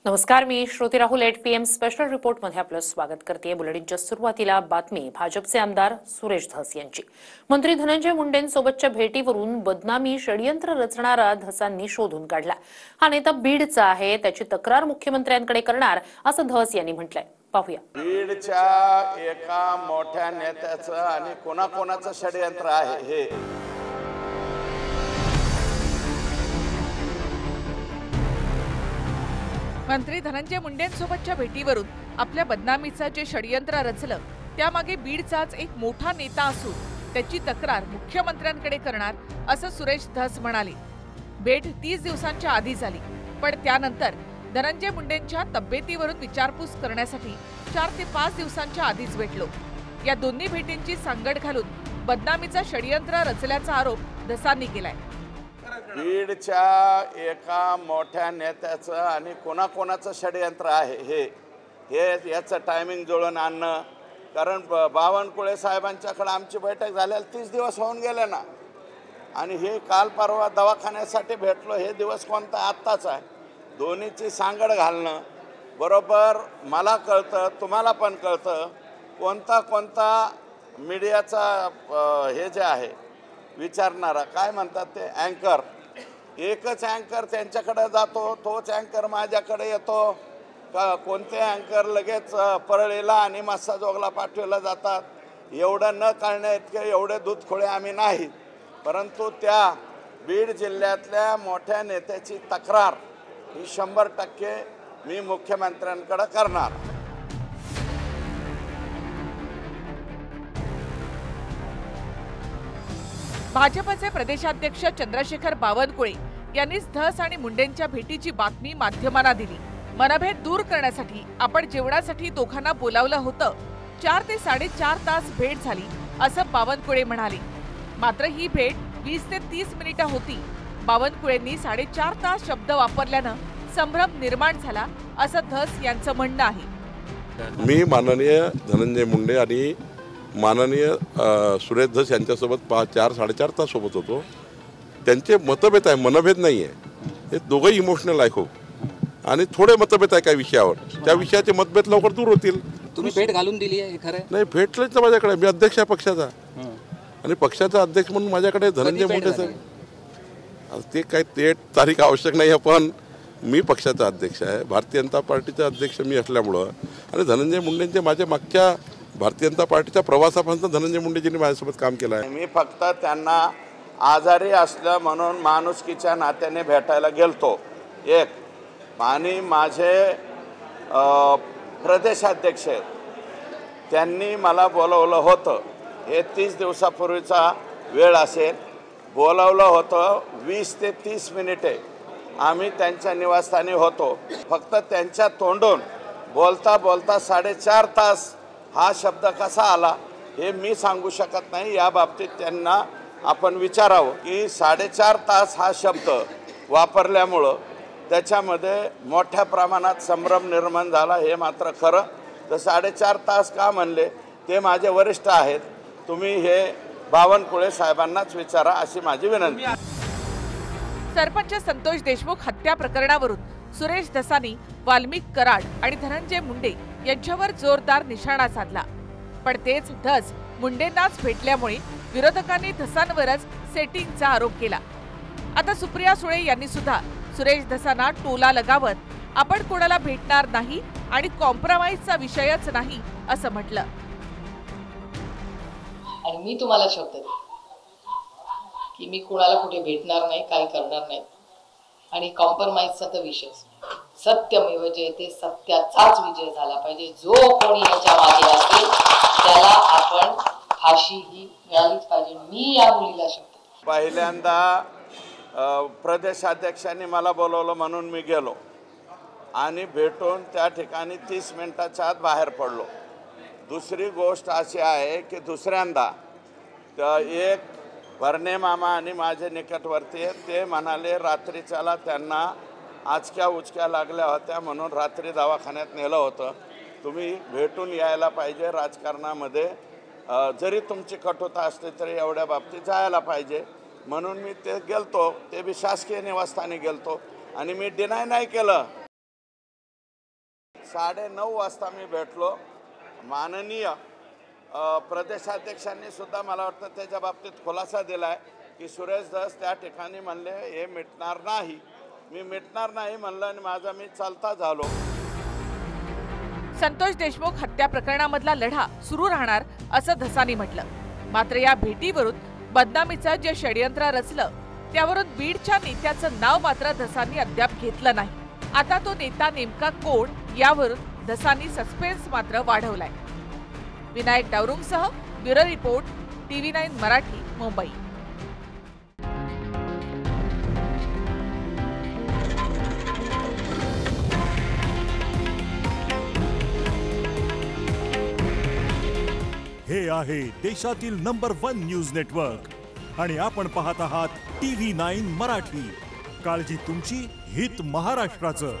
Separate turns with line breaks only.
नमस्कार, मी Shruti Rahul 8 PM special रिपोर्टमध्ये आपलं स्वागत करते। बुलेटिनच्या सुरुवातीला बातमी भाजपचे आमदार सुरेश धस यांची। मंत्री धनंजय मुंडेंसोबतच्या भेटीवरून बदनामी षडयंत्र रचणारा धसांनी शोधून काढला। हा नेता बीडचा आहे, त्याची तक्रार मुख्यमंत्र्यांकडे करणार असं धस यांनी म्हटलंय। पाहूया।
बीडच्या एका मोठ्या नेत्याचं आणि कोणाकोणाचं षडयंत्र आहे हे
मंत्री धनंजय मुंडेंसोबतच्या भेटीवरून आपल्या बदनामीचं जे षडयंत्र रचलं त्यामागे बीडचाच एक मोठा नेता असून त्याची तक्रार मुख्यमंत्र्यांकडे करणार असं सुरेश धस म्हणाले। भेट 30 दिवसांच्या आधी झाली, पण त्यानंतर धनंजय मुंडेंच्या तब्येतीवरून विचारपूस करण्यासाठी 4 ते 5 दिवसांच्या आधीच भेटलो। या दोन्ही भेटींची सांगड घालून बदनामीचा षडयंत्र रचल्याचा आरोप धसांनी केलाय।
बीडच्या एका मोठ्या नेत्याचं आणि कोणाकोणाचं षडयंत्र आहे हे याचं टायमिंग जुळून आणणं, कारण बावनकुळे साहेबांच्याकडे आमची बैठक झालेली 30 दिवस होऊन गेले ना, आणि हे काल परवा दवाखान्यासाठी भेटलो, हे दिवस कोणता आत्ताच आहे। दोन्हीची सांगड घालणं बरोबर मला कळतं, तुम्हाला पण कळतं कोणता मीडियाचा हे जे आहे विचारणारा काय म्हणतात ते अँकर, एकच अँकर त्यांच्याकडे जातो, तोच अँकर माझ्याकडे येतो का कोणते अँकर लगेच परळीला आणि मस्साजोगला पाठवला जातात। एवढं न कळण्या इतके एवढे दूधखोळे आम्ही नाही, परंतु त्या बीड जिल्ह्यातल्या मोठ्या नेत्याची तक्रार ही 100% मी मुख्यमंत्र्यांकडे करणार।
भाजपचे प्रदेशाध्यक्ष चंद्रशेखर बावनकुळे यांनीच धस आणि मुंडेंच्या भेटीची बातमी माध्यमांना दिली। मनभेद दूर करण्यासाठी आपण जेवणासाठी दोघांना बोलावलं होतं। 4 ते 4.5 तास भेट झाली असं बावनकुळे म्हणाले। मात्र ही भेट 20 ते 30 मिनिटं होती। बावनकुळेंनी 4.5 तास शब्द वापरल्यानं संभ्रम निर्माण झाला असं धस यांचं म्हणणं आहे।
मी माननीय धनंजय मुंडे आणि माननीय सुरेश धस यांच्यासोबत 4-4.5 तास सोबत होतो। त्यांचे मतभेद आहे, मनभेद नाही आहे, हे दोघंही इमोशनल आहे खूप, आणि थोडे मतभेद आहे काही विषयावर, त्या विषयाचे मतभेद लवकर दूर होतील।
तुम्ही भेट घालून दिली आहे खरं आहे?
नाही, भेटलंच ना माझ्याकडे, मी अध्यक्ष आहे पक्षाचा, आणि पक्षाचा अध्यक्ष म्हणून माझ्याकडे धनंजय मुंडे सर, ते काही ते तारीख आवश्यक नाही आहे, पण मी पक्षाचा अध्यक्ष आहे, भारतीय जनता पार्टीचा अध्यक्ष मी असल्यामुळं, आणि धनंजय मुंडेंचे माझ्या मागच्या भारतीय जनता पार्टीच्या प्रवासापासून धनंजय मुंडेजींनी माझ्यासोबत काम केलं आहे।
मी फक्त त्यांना आजारी असलं म्हणून माणुसकीच्या नात्याने भेटायला गेलतो एक, आणि माझे प्रदेशाध्यक्ष त्यांनी मला बोलवलं होतं, हे 30 दिवसापूर्वीचा वेळ असेल, बोलवलं होतं 20 ते 30 मिनिटे आम्ही त्यांच्या निवासस्थानी होतो। फक्त त्यांच्या तोंडून बोलता 4.5 तास हा शब्द कसा आला हे मी सांगू शकत नाही। या बाबतीत त्यांना आपण विचारावं की 4.5 तास हा शब्द वापरल्यामुळं त्याच्यामध्ये मोठ्या प्रमाणात संभ्रम निर्माण झाला, हे मात्र खरं। तर 4.5 तास का म्हणले ते माझे वरिष्ठ आहेत, तुम्ही हे बावनकुळे साहेबांनाच विचारा अशी माझी विनंती।
सरपंच संतोष देशमुख हत्या प्रकरणावरून सुरेश धसांनी वाल्मिक कराड आणि धनंजय मुंडे यांच्यावर जोरदार निशाणा साधला, पण तेच धस मुंडेंनाच भेटल्यामुळे विरोधकांनी धसांवरच सेटिंगचा आरोप केला। आता सुप्रिया सुळे यांनी सुद्धा सुरेश धसांना टोला लगावत आपण कोणाला भेटणार नाही आणि कॉम्प्रोमाइजचा विषयच नाही असं म्हटलं।
आणि मी तुम्हाला शब्द देतो की मी कोणाला कुठे भेटणार नाही, काही करणार नाही, आणि कॉम्प्रोमाइजचा तर विषय सत्यमेव जयते, सत्याचाच विजय झाला पाहिजे। जो कोणी याच्या मागे असेल त्याला आपण फाशी ही मिळालीच पाहिजे। मी या मुलीला शब्द
पहिल्यांदा प्रदेशाध्यक्षांनी मला बोलवलं म्हणून मी गेलो आणि भेटून त्या ठिकाणी 30 मिनिटाच्या आत बाहेर पडलो। दुसरी गोष्ट अशी आहे की दुसऱ्यांदा एक भरणे मामा आणि माझे निकटवर्ती ते म्हणाले रात्रीच्याला त्यांना आचक्या उचक्या लागल्या होत्या म्हणून रात्री दवाखान्यात नेलं होतं, तुम्ही भेटून यायला पाहिजे। राजकारणामध्ये जरी तुमची कटुता असली तरी एवढ्या बाबतीत जायला पाहिजे, म्हणून मी ते गेलतो, ते बी शासकीय निवासस्थानी गेलतो, आणि मी डिनाय नाही केलं। 9:30 वाजता मी भेटलो. माननीय प्रदेशाध्यक्षांनी सुद्धा मला वाटतं त्याच्या बाबतीत खुलासा दिला आहे की सुरेश धस त्या ठिकाणी म्हणले हे मिटणार नाही. मी मिटणार नाही म्हणलं आणि माझा मी चालता झालो.
संतोष देशमुख हत्या प्रकरणामधला लढा सुरू राहणार असं धसानी म्हटलं. मात्र या भेटीवरून बदनामीचं जे षडयंत्र रचलं त्यावरून बीडच्या नेत्याचं नाव मात्र धसांनी अद्याप घेतलं नाही. आता तो नेता नेमका कोण यावरून धसांनी सस्पेन्स मात्र वाढवलाय. विनायक डावरुंगसह bureau report TV9 Marathi, Mumbai.
हे आहे देशातील नंबर 1 न्यूज नेटवर्क आणि आपण पाहत आहात TV9 मराठी. काळजी तुमची, हित महाराष्ट्राचं.